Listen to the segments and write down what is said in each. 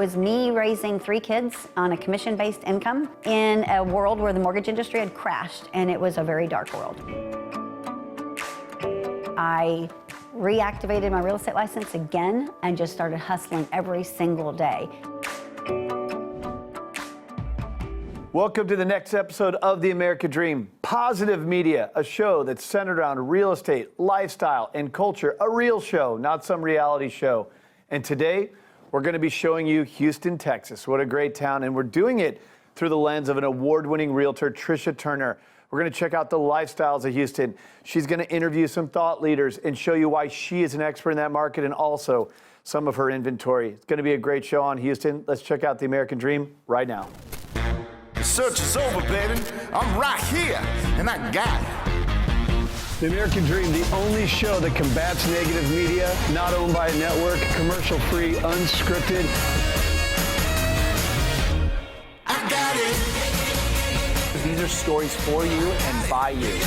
was me raising 3 kids on a commission-based income in a world where the mortgage industry had crashed, and it was a very dark world. I reactivated my real estate license again and just started hustling every single day. Welcome to the next episode of The American Dream. Positive Media, a show that's centered around real estate, lifestyle, and culture. A real show, not some reality show. And today, we're going to be showing you Houston, Texas. What a great town. And we're doing it through the lens of an award-winning realtor, Tricia Turner. We're going to check out the lifestyles of Houston. She's going to interview some thought leaders and show you why she is an expert in that market and also some of her inventory. It's going to be a great show on Houston. Let's check out The American Dream right now. The search is over, baby. I'm right here, and I got it. The American Dream, the only show that combats negative media, not owned by a network, commercial-free, unscripted. I got it. These are stories for you and by you.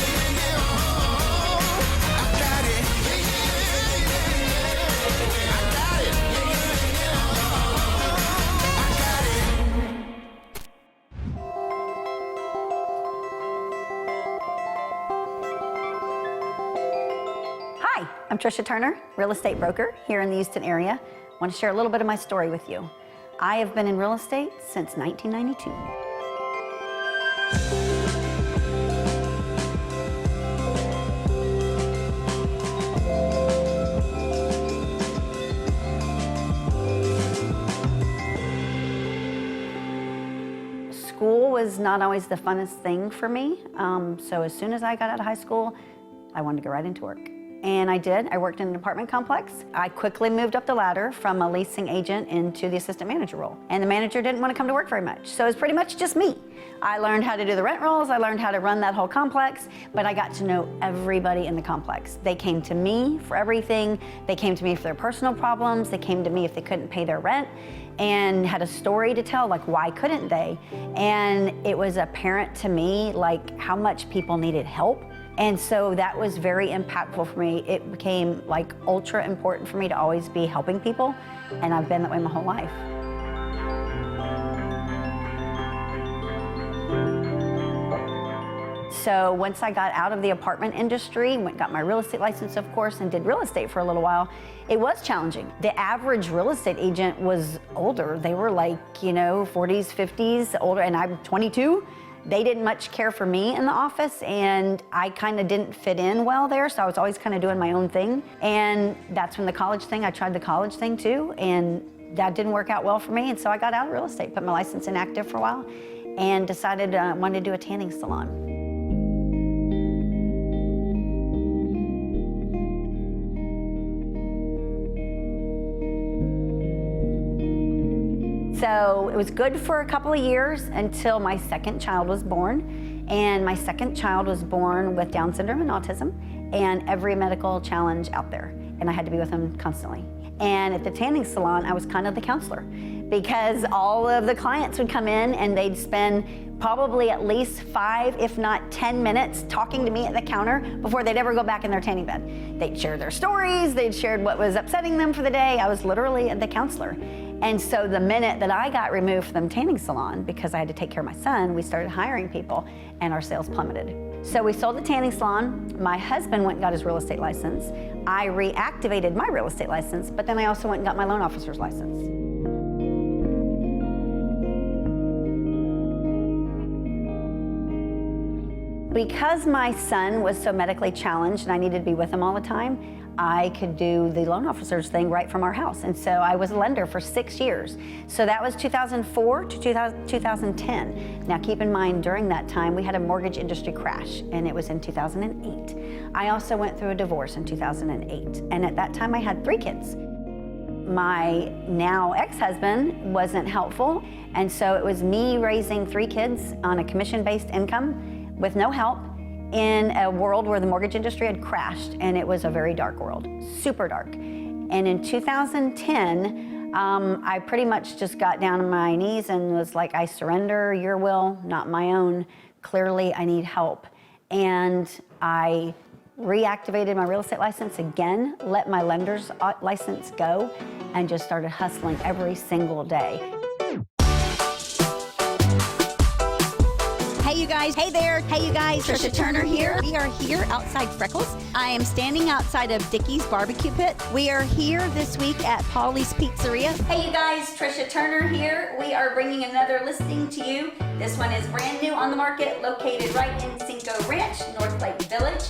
Hi, I'm Tricia Turner, real estate broker here in the Houston area. I want to share a little bit of my story with you. I have been in real estate since 1992. School was not always the funnest thing for me. So as soon as I got out of high school, I wanted to go right into work. And I did. I worked in an apartment complex. I quickly moved up the ladder from a leasing agent into the assistant manager role. And the manager didn't want to come to work very much. So it was pretty much just me. I learned how to do the rent rolls. I learned how to run that whole complex, but I got to know everybody in the complex. They came to me for everything. They came to me for their personal problems. They came to me if they couldn't pay their rent and had a story to tell, like why couldn't they? And it was apparent to me like how much people needed help. And so that was very impactful for me. It became like ultra important for me to always be helping people, and I've been that way my whole life. So once I got out of the apartment industry, got my real estate license, of course, and did real estate for a little while, it was challenging. The average real estate agent was older. They were like, 40s, 50s, older, and I'm 22. They didn't much care for me in the office, and I kind of didn't fit in well there, so I was always kind of doing my own thing. And that's when I tried the college thing too, and that didn't work out well for me, and so I got out of real estate, put my license inactive for a while, and decided I wanted to do a tanning salon. So it was good for a couple of years until my second child was born. And my second child was born with Down syndrome and autism and every medical challenge out there. And I had to be with him constantly. And at the tanning salon, I was kind of the counselor because all of the clients would come in and they'd spend probably at least 5, if not 10 minutes talking to me at the counter before they'd ever go back in their tanning bed. They'd share their stories, they'd share what was upsetting them for the day. I was literally the counselor. And so the minute that I got removed from the tanning salon because I had to take care of my son, we started hiring people and our sales plummeted. So we sold the tanning salon. My husband went and got his real estate license. I reactivated my real estate license, but then I also went and got my loan officer's license. Because my son was so medically challenged and I needed to be with him all the time, I could do the loan officer's thing right from our house. And so I was a lender for 6 years. So that was 2004 to 2010. Now keep in mind, during that time, we had a mortgage industry crash, and it was in 2008. I also went through a divorce in 2008. And at that time, I had 3 kids. My now ex-husband wasn't helpful. And so it was me raising 3 kids on a commission-based income with no help, in a world where the mortgage industry had crashed, and it was a very dark world, super dark. And in 2010, I pretty much just got down on my knees and was like, I surrender your will, not my own. Clearly, I need help. And I reactivated my real estate license again, let my lender's license go, and just started hustling every single day. Hey you guys, hey there, hey you guys, Tricia Turner here. We are here outside Freckles. I am standing outside of Dickie's Barbecue Pit. We are here this week at Paulie's Pizzeria. Hey you guys, Tricia Turner here. We are bringing another listing to you. This one is brand new on the market, located right in Cinco Ranch, North Lake Village.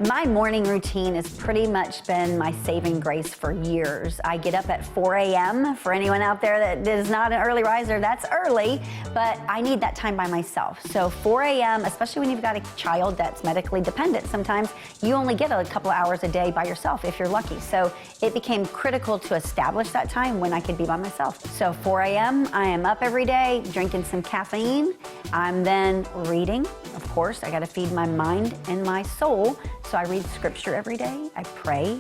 My morning routine has pretty much been my saving grace for years. I get up at 4 a.m. For anyone out there that is not an early riser, that's early, but I need that time by myself. So 4 a.m., especially when you've got a child that's medically dependent, sometimes you only get a couple of hours a day by yourself if you're lucky. So it became critical to establish that time when I could be by myself. So 4 a.m., I am up every day, drinking some caffeine. I'm then reading. Of course, I got to feed my mind and my soul. So I read scripture every day, I pray,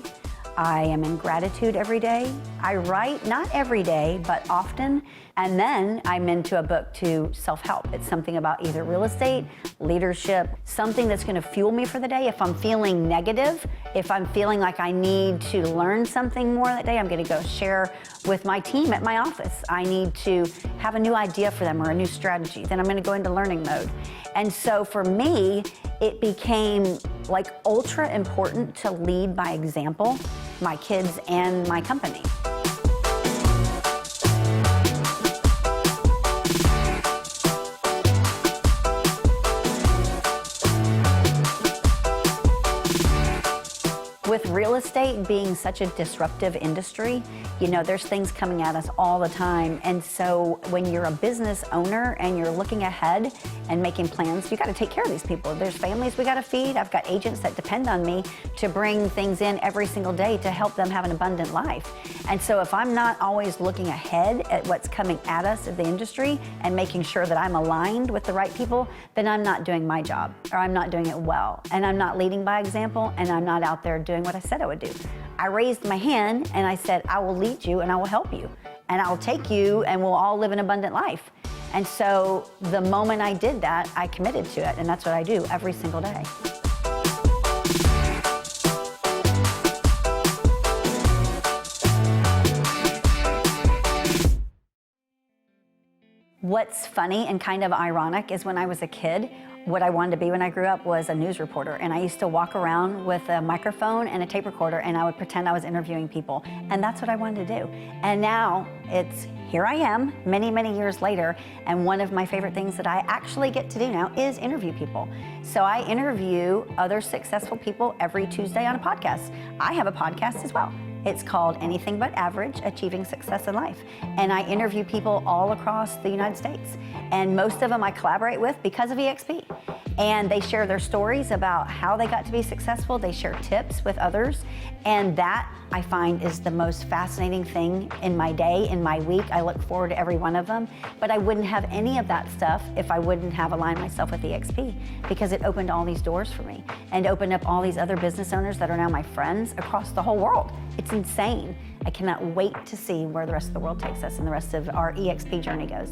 I am in gratitude every day. I write, not every day, but often. And then I'm into a book to self-help. It's something about either real estate, leadership, something that's gonna fuel me for the day. If I'm feeling negative, if I'm feeling like I need to learn something more that day, I'm gonna go share with my team at my office. I need to have a new idea for them or a new strategy. Then I'm gonna go into learning mode. And so for me, it became like ultra important to lead by example, my kids and my company. With real estate being such a disruptive industry, you know, there's things coming at us all the time. And so when you're a business owner and you're looking ahead and making plans, you got to take care of these people. There's families we got to feed. I've got agents that depend on me to bring things in every single day to help them have an abundant life. And so if I'm not always looking ahead at what's coming at us in the industry and making sure that I'm aligned with the right people, then I'm not doing my job, or I'm not doing it well. And I'm not leading by example, and I'm not out there doing what I said I would do. I raised my hand and I said, I will lead you and I will help you. And I'll take you and we'll all live an abundant life. And so the moment I did that, I committed to it. And that's what I do every single day. What's funny and kind of ironic is when I was a kid, what I wanted to be when I grew up was a news reporter. And I used to walk around with a microphone and a tape recorder and I would pretend I was interviewing people. And that's what I wanted to do. And now here I am, many, many years later. And one of my favorite things that I actually get to do now is interview people. So I interview other successful people every Tuesday on a podcast. I have a podcast as well. It's called Anything But Average, Achieving Success in Life. And I interview people all across the United States. And most of them I collaborate with because of EXP. And they share their stories about how they got to be successful. They share tips with others. And that, I find, is the most fascinating thing in my day, in my week. I look forward to every one of them. But I wouldn't have any of that stuff if I wouldn't have aligned myself with EXP, because it opened all these doors for me and opened up all these other business owners that are now my friends across the whole world. It's insane. I cannot wait to see where the rest of the world takes us and the rest of our EXP journey goes.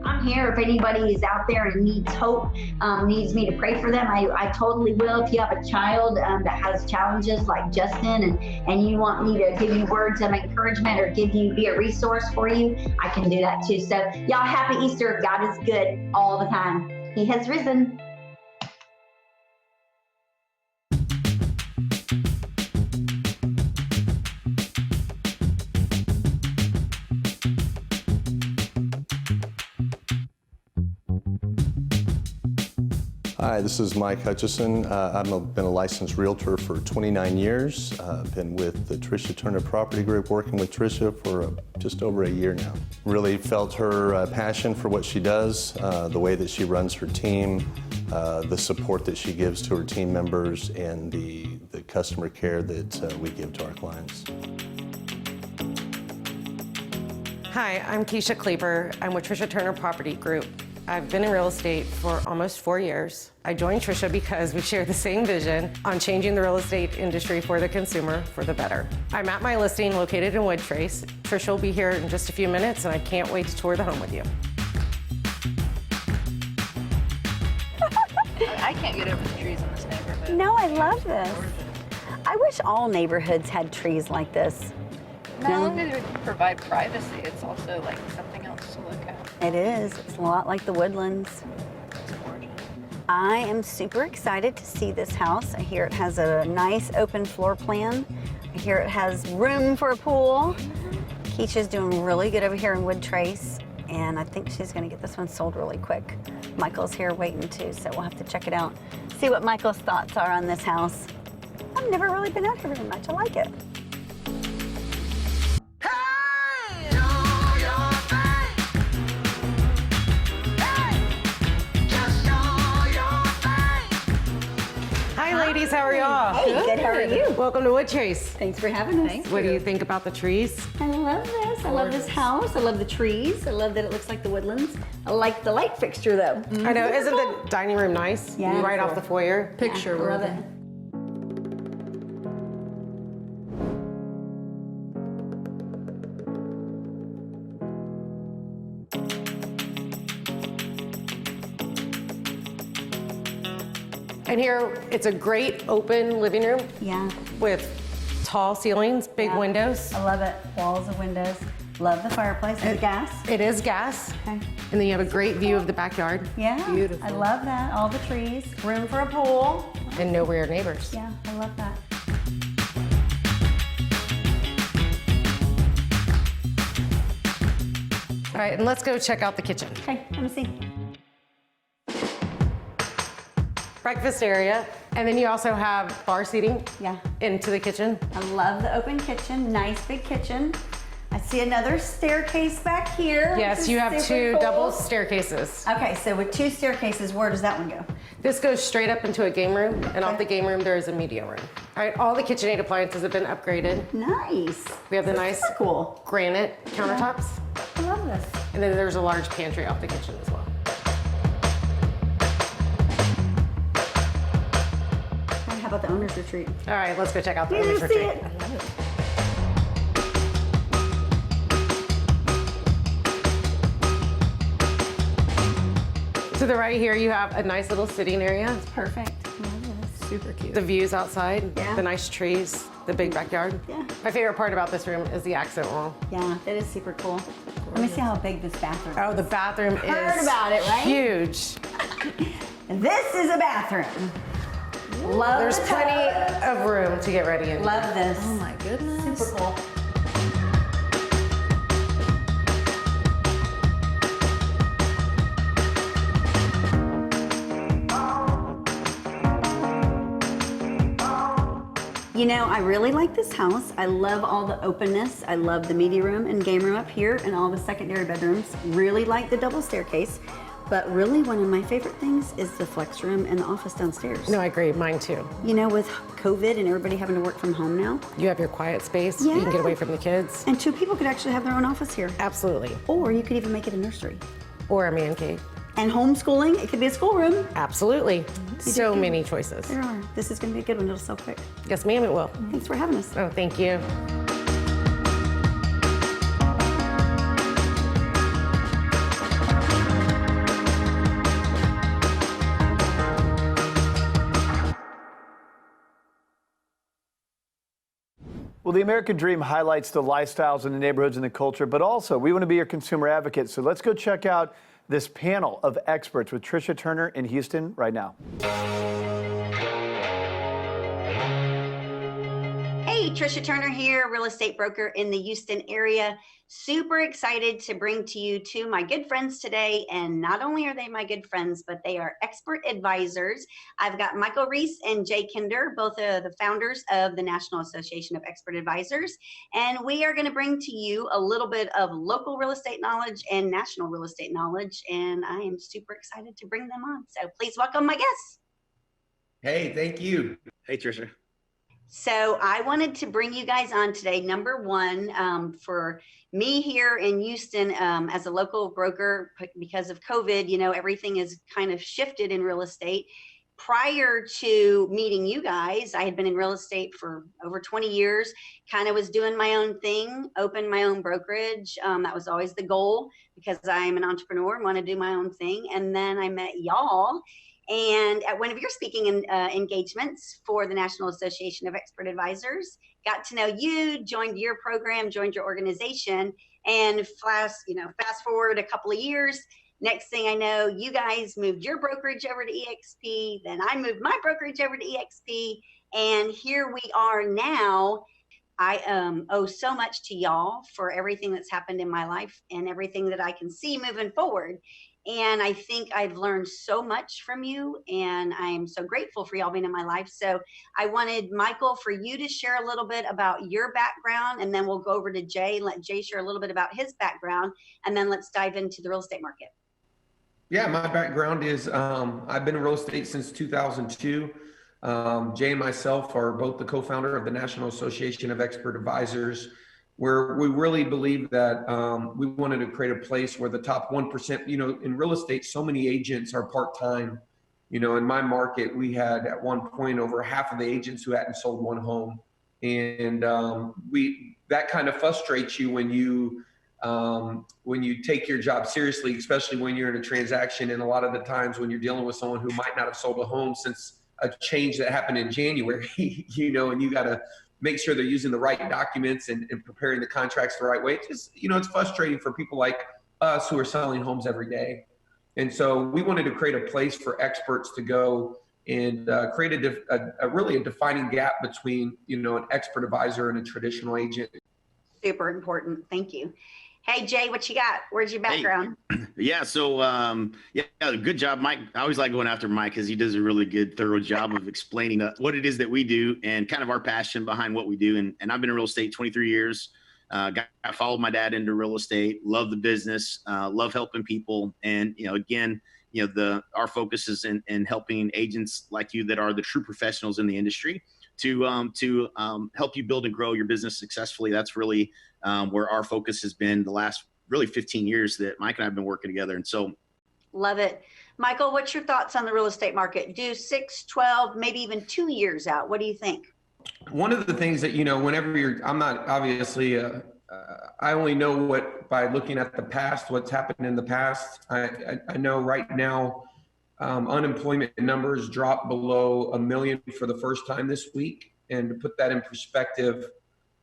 I'm here if anybody is out there and needs hope, needs me to pray for them. I totally will. If you have a child that has challenges like Justin and you want me to give you words of encouragement or be a resource for you, I can do that too. So y'all, happy Easter. God is good all the time. He has risen. Hi, this is Mike Hutchison. I've been a licensed realtor for 29 years. I've been with the Tricia Turner Property Group, working with Tricia for just over a year now. Really felt her passion for what she does, the way that she runs her team, the support that she gives to her team members, and the customer care that we give to our clients. Hi, I'm Keisha Kleber. I'm with Tricia Turner Property Group. I've been in real estate for almost 4 years. I joined Tricia because we share the same vision on changing the real estate industry for the consumer for the better. I'm at my listing located in Woodtrace. Tricia will be here in just a few minutes and I can't wait to tour the home with you. I can't get over the trees in this neighborhood. No, I love this. I wish all neighborhoods had trees like this. Not only do it provide privacy, it's also like something else to look at. It is. It's a lot like the Woodlands. It's gorgeous. I am super excited to see this house. I hear it has a nice open floor plan. I hear it has room for a pool. Keisha's doing really good over here in Wood Trace, and I think she's gonna get this one sold really quick. Michael's here waiting too, so we'll have to check it out. See what Michael's thoughts are on this house. I've never really been out here very much. I like it. Hi, ladies. How are y'all? Hey, good. How are you? Welcome to Wood Trace. Thanks for having us. What do you think about the trees? I love this. I love this house. I love the trees. I love that it looks like the Woodlands. I like the light fixture though. I know. Isn't the dining room nice? Yeah. Right off the foyer. Picture I love worthy. it. And here, it's a great open living room Yeah. with tall ceilings, big Yeah. windows. I love it. Walls of windows. Love the fireplace. Is it gas? It is gas. Okay. And then you have a great view of the backyard Yeah. Beautiful. I love that. All the trees. Room for a pool. and no rear neighbors. Yeah, I love that. All right, and let's go check out the kitchen. Okay, let me see. Breakfast area, and then you also have bar seating Yeah. into the kitchen. I love the open kitchen. Nice big kitchen. I see another staircase back here. which Yes, is you have super two cool. double staircases. Okay, so with two staircases, where does that one go? This goes straight up into a game room, and off the game room there is a media room. All right, all the KitchenAid appliances have been upgraded. Nice. We have the nice Super cool. granite countertops, I love this. and then there's a large pantry off the kitchen as well. And how about the owner's retreat? All right, let's go check out the You owner's see retreat. it? To the right here, you have a nice little sitting area. Perfect. I love this. Super cute. The views outside, Yeah. the nice trees, the big backyard. Yeah. My favorite part about this room is the accent wall. Yeah, that is super cool. Let me see how big this bathroom is. Oh, the bathroom Heard is about it, right? huge. This is a bathroom. Love There's the plenty tub. of room to get ready in. Love this. Oh my goodness. Super cool. You know, I really like this house. I love all the openness. I love the media room and game room up here and all the secondary bedrooms. Really like the double staircase. But really one of my favorite things is the flex room and the office downstairs. No, I agree. Mine too. You know, with COVID and everybody having to work from home now, You have your quiet space. You can Yeah. get away from the kids. and two people could actually have their own office here. Absolutely. Or you could even make it a nursery. Or a man cave. And homeschooling, it could be a schoolroom. Absolutely. So good. many choices. There are. This is gonna be a good one, it'll sell quick. Yes, ma'am, it will. Thanks for having us. Oh, thank you. Well, the American Dream highlights the lifestyles and the neighborhoods and the culture, but also we want to be your consumer advocate. So let's go check out this panel of experts with Tricia Turner in Houston right now. Hey, Tricia Turner here, real estate broker in the Houston area. Super excited to bring to you two my good friends today. And not only are they my good friends, but they are expert advisors. I've got Michael Reese and Jay Kinder, both of the founders of the National Association of Expert Advisors. And we are going to bring to you a little bit of local real estate knowledge and national real estate knowledge. And I am super excited to bring them on. So please welcome my guests. Hey, thank you. Hey, Tricia. So I wanted to bring you guys on today. Number one, for me here in Houston, as a local broker, because of COVID, you know, everything is kind of shifted in real estate. Prior to meeting you guys, I had been in real estate for over 20 years, kind of was doing my own thing, opened my own brokerage. That was always the goal because I'm an entrepreneur and want to do my own thing. And then I met y'all. and at one of your speaking engagements for the National Association of Expert Advisors. Got to know you, joined your program, joined your organization, and fast forward a couple of years. Next thing I know, you guys moved your brokerage over to EXP. Then I moved my brokerage over to EXP, and here we are now. I owe so much to y'all for everything that's happened in my life and everything that I can see moving forward. And I think I've learned so much from you, and I'm so grateful for y'all being in my life. So I wanted, Michael, for you to share a little bit about your background, and then we'll go over to Jay and let Jay share a little bit about his background, and then let's dive into the real estate market. Yeah, my background is I've been in real estate since 2002. Jay and myself are both the co-founder of the National Association of Expert Advisors, where we really believe that we wanted to create a place where the top 1%, in real estate, so many agents are part-time. In my market, we had at one point over half of the agents who hadn't sold one home. And that kind of frustrates you when you take your job seriously, especially when you're in a transaction. And a lot of the times when you're dealing with someone who might not have sold a home since a change that happened in January, and you got to make sure they're using the right documents and preparing the contracts the right way. It's just, it's frustrating for people like us who are selling homes every day. And so we wanted to create a place for experts to go and create a really defining gap between, an expert advisor and a traditional agent. Super important. Thank you. Hey, Jay, what you got? Where's your background? Hey. Yeah. So, good job, Mike. I always like going after Mike because he does a really good, thorough job of explaining what it is that we do and kind of our passion behind what we do. And I've been in real estate 23 years. Followed my dad into real estate, love the business, love helping people. And, our focus is in helping agents like you that are the true professionals in the industry to help you build and grow your business successfully. That's really where our focus has been the last really 15 years that Mike and I have been working together. And so. Love it. Michael, what's your thoughts on the real estate market? Do 6, 12, maybe even 2 years out. What do you think? One of the things that, whenever I'm not obviously, I only know by looking at the past, what's happened in the past. I know right now, unemployment numbers dropped below 1 million for the first time this week. And to put that in perspective,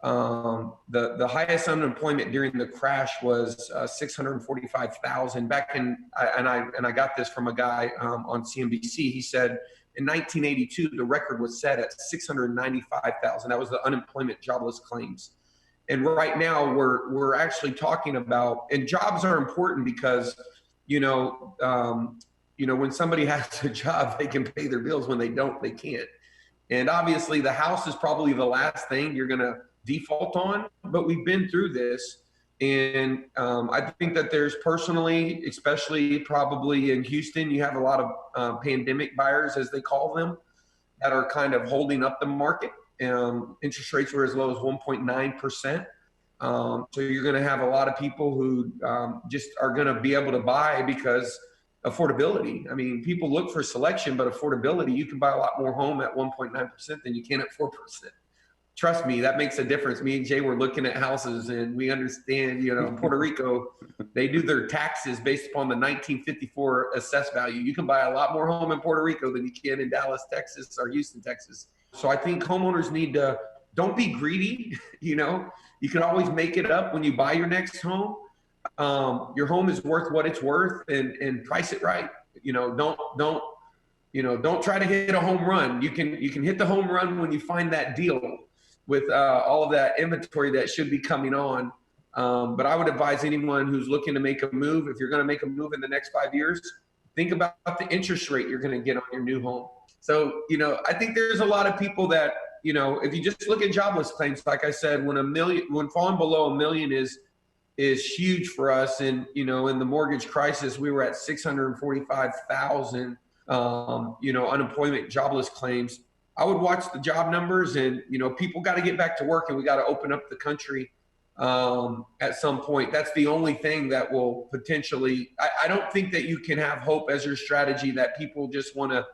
the highest unemployment during the crash was 645,000 back in, and I got this from a guy on CNBC. He said in 1982, the record was set at 695,000. That was the unemployment jobless claims. And right now we're actually talking about, and jobs are important because, when somebody has a job, they can pay their bills. When they don't, they can't. And obviously the house is probably the last thing you're going to default on, but we've been through this. And I think that there's personally, especially probably in Houston, you have a lot of pandemic buyers, as they call them, that are kind of holding up the market. Interest rates were as low as 1.9%. So you're going to have a lot of people who just are going to be able to buy because affordability. I mean, people look for selection, but affordability, you can buy a lot more home at 1.9% than you can at 4%. Trust me, that makes a difference. Me and Jay were looking at houses, and we understand, in Puerto Rico, they do their taxes based upon the 1954 assessed value. You can buy a lot more home in Puerto Rico than you can in Dallas, Texas, or Houston, Texas. So I think homeowners need to, don't be greedy. You can always make it up when you buy your next home. Your home is worth what it's worth, and price it right. Don't try to hit a home run. You can hit the home run when you find that deal with all of that inventory that should be coming on. But I would advise anyone who's looking to make a move, if you're going to make a move in the next 5 years, think about the interest rate you're going to get on your new home. So, I think there's a lot of people that, if you just look at jobless claims, like I said, when falling below 1 million is huge for us. And, in the mortgage crisis, we were at 645,000, unemployment jobless claims. I would watch the job numbers, and, people got to get back to work, and we got to open up the country at some point. That's the only thing that will potentially, I don't think that you can have hope as your strategy that people just want to,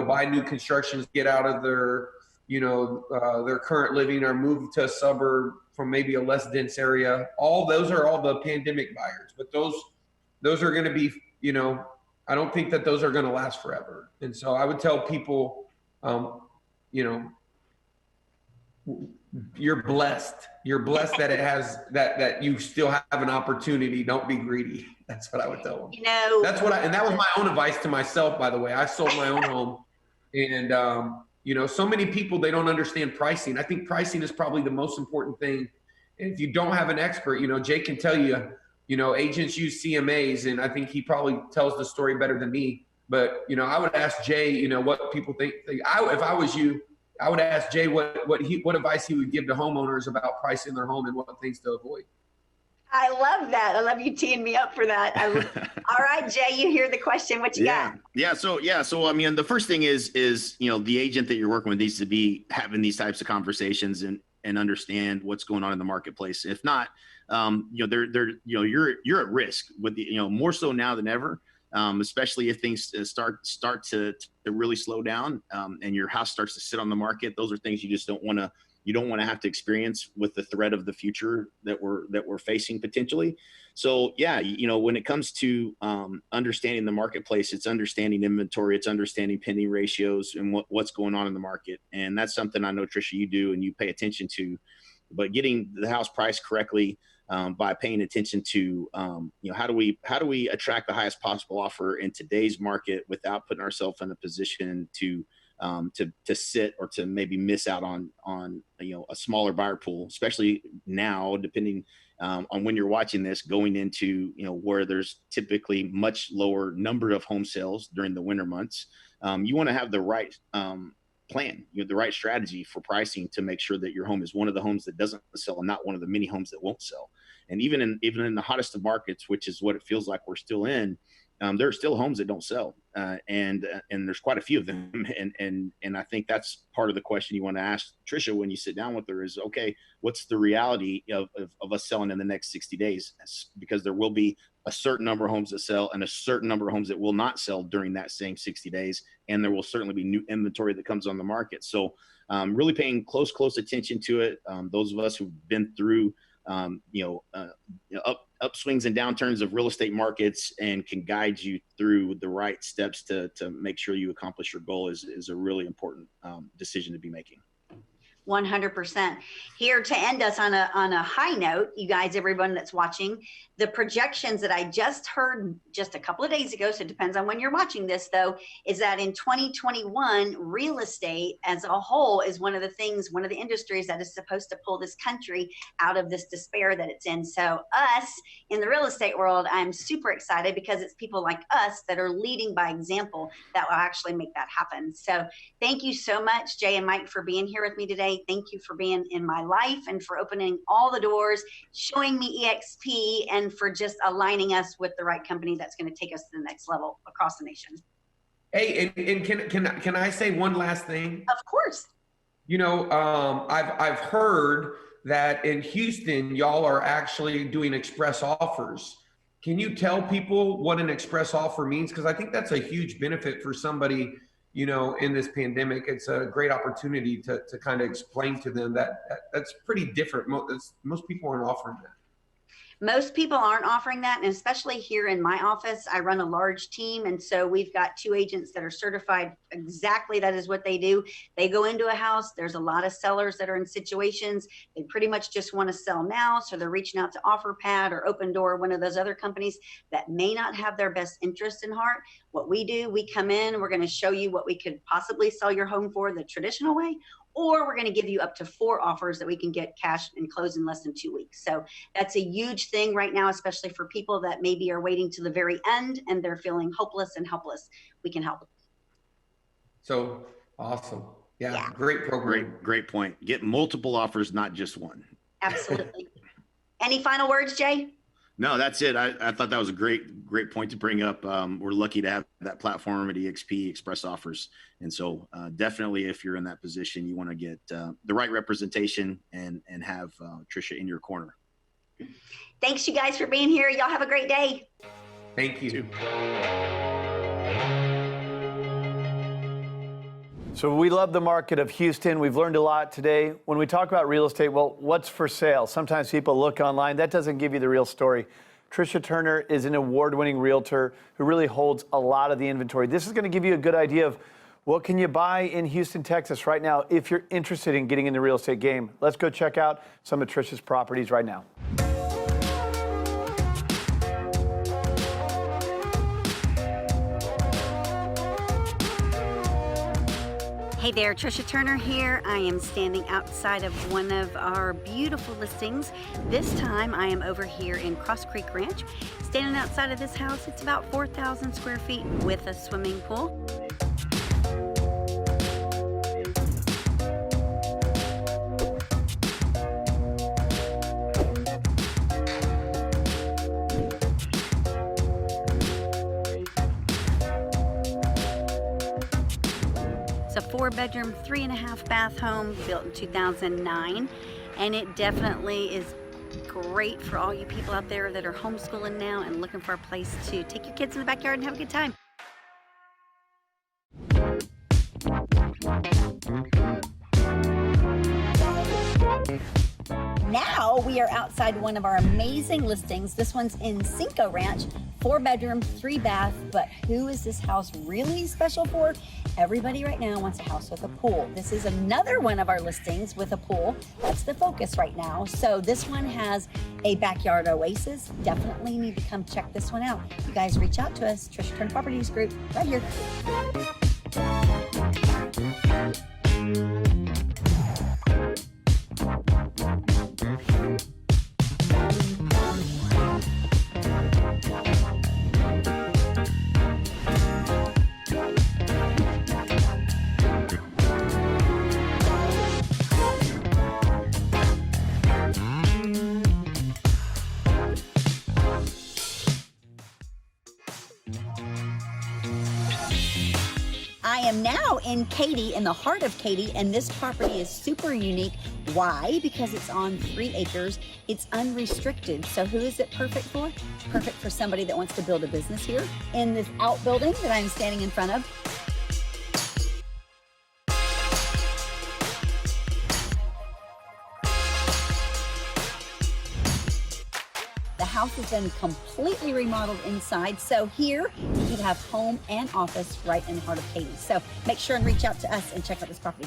buy new constructions, get out of their current living, or move to a suburb from maybe a less dense area. All those are all the pandemic buyers, but those are going to be, I don't think that those are going to last forever. And so I would tell people, you know, you're blessed. You're blessed that it has that you still have an opportunity. Don't be greedy. That's what I would tell them. You know, That's what and that was my own advice to myself, by the way. I sold my own home, and you know, so many people, they don't understand pricing. I think pricing is probably the most important thing. And if you don't have an expert, you know, Jay can tell you, you know, agents use CMAs, and I think he probably tells the story better than me. But, you know, I would ask Jay, you know, what people think. If I was you, I would ask Jay what advice he would give to homeowners about pricing their home and what things to avoid. I love that. I love you teeing me up for that. All right, Jay, you hear the question. What you got? So I mean, the first thing is you know, the agent that you're working with needs to be having these types of conversations and understand what's going on in the marketplace. If not, you know, you know, you're at risk with the, you know, more so now than ever, especially if things start to really slow down, and your house starts to sit on the market. Those are things you just don't want to have to experience with the threat of the future that we're facing potentially. So yeah, you know, when it comes to understanding the marketplace, it's understanding inventory, it's understanding pending ratios and what's going on in the market. And that's something I know, Tricia, you do and you pay attention to. But getting the house priced correctly by paying attention to, you know, how do we attract the highest possible offer in today's market without putting ourselves in a position to sit or to maybe miss out on you know, a smaller buyer pool, especially now, depending on when you're watching this, going into, you know, where there's typically much lower number of home sales during the winter months. You want to have the right plan, you know, the right strategy for pricing to make sure that your home is one of the homes that doesn't sell and not one of the many homes that won't sell. And even in the hottest of markets, which is what it feels like we're still in, there are still homes that don't sell, and there's quite a few of them. And I think that's part of the question you want to ask Tricia when you sit down with her is, okay, what's the reality of us selling in the next 60 days? Because there will be a certain number of homes that sell and a certain number of homes that will not sell during that same 60 days. And there will certainly be new inventory that comes on the market. So really paying close attention to it. Those of us who've been through you know, upswings and downturns of real estate markets and can guide you through the right steps to make sure you accomplish your goal is a really important decision to be making. 100%. Here to end us on a high note, you guys, everyone that's watching, the projections that I just heard just a couple of days ago, so it depends on when you're watching this though, is that in 2021, real estate as a whole is one of the industries that is supposed to pull this country out of this despair that it's in. So us in the real estate world, I'm super excited because it's people like us that are leading by example that will actually make that happen. So thank you so much, Jay and Mike, for being here with me today. Thank you for being in my life and for opening all the doors, showing me EXP, and for just aligning us with the right company that's going to take us to the next level across the nation. Hey, and can I say one last thing? Of course. You know, I've heard that in Houston, y'all are actually doing express offers. Can you tell people what an express offer means? Because I think that's a huge benefit for somebody, you know, in this pandemic. It's a great opportunity to kind of explain to them that's pretty different. Most people aren't offering that. Most people aren't offering that, and especially here in my office, I run a large team, and so we've got 2 agents that are certified exactly that is what they do. They go into a house. There's a lot of sellers that are in situations they pretty much just want to sell now, so they're reaching out to OfferPad or Open Door, one of those other companies that may not have their best interest in heart. What we do, we come in, we're going to show you what we could possibly sell your home for the traditional way, or we're going to give you up to 4 offers that we can get cash and close in less than 2 weeks. So that's a huge thing right now, especially for people that maybe are waiting to the very end and they're feeling hopeless and helpless. We can help. So awesome. Yeah. Great program. Great point. Get multiple offers, not just one. Absolutely. Any final words, Jay? No, that's it. I thought that was a great point to bring up. We're lucky to have that platform at EXP, Express Offers. And so definitely if you're in that position, you want to get the right representation and have Tricia in your corner. Thanks you guys for being here. Y'all have a great day. Thank you. So we love the market of Houston. We've learned a lot today. When we talk about real estate, well, what's for sale? Sometimes people look online. That doesn't give you the real story. Tricia Turner is an award-winning realtor who really holds a lot of the inventory. This is going to give you a good idea of what can you buy in Houston, Texas right now if you're interested in getting in the real estate game. Let's go check out some of Tricia's properties right now. Hey there, Tricia Turner here. I am standing outside of one of our beautiful listings. This time I am over here in Cross Creek Ranch. Standing outside of this house, it's about 4,000 square feet with a swimming pool. It's a 4-bedroom, 3.5 bath home built in 2009, and it definitely is great for all you people out there that are homeschooling now and looking for a place to take your kids in the backyard and have a good time. Now we are outside one of our amazing listings. This one's in Cinco Ranch, 4-bedroom, 3-bath, but who is this house really special for? Everybody right now wants a house with a pool. This is another one of our listings with a pool. That's the focus right now. So this one has a backyard oasis. Definitely need to come check this one out. You guys reach out to us, Tricia Turner Properties Group, right here. I am now in Katy, in the heart of Katy, and this property is super unique. Why? Because it's on 3 acres. It's unrestricted. So who is it perfect for? Perfect for somebody that wants to build a business here. In this outbuilding that I'm standing in front of, the house has been completely remodeled inside. So here you could have home and office right in the heart of Katy. So make sure and reach out to us and check out this property.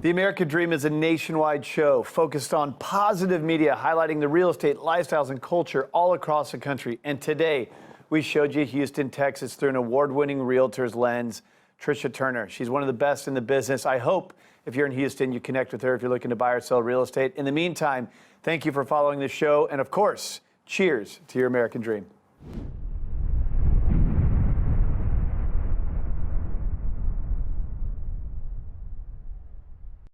The American Dream is a nationwide show focused on positive media, highlighting the real estate, lifestyles, and culture all across the country. And today, we showed you Houston, Texas through an award-winning realtor's lens, Tricia Turner. She's one of the best in the business. I hope if you're in Houston, you connect with her if you're looking to buy or sell real estate. In the meantime, thank you for following the show. And of course, cheers to your American Dream.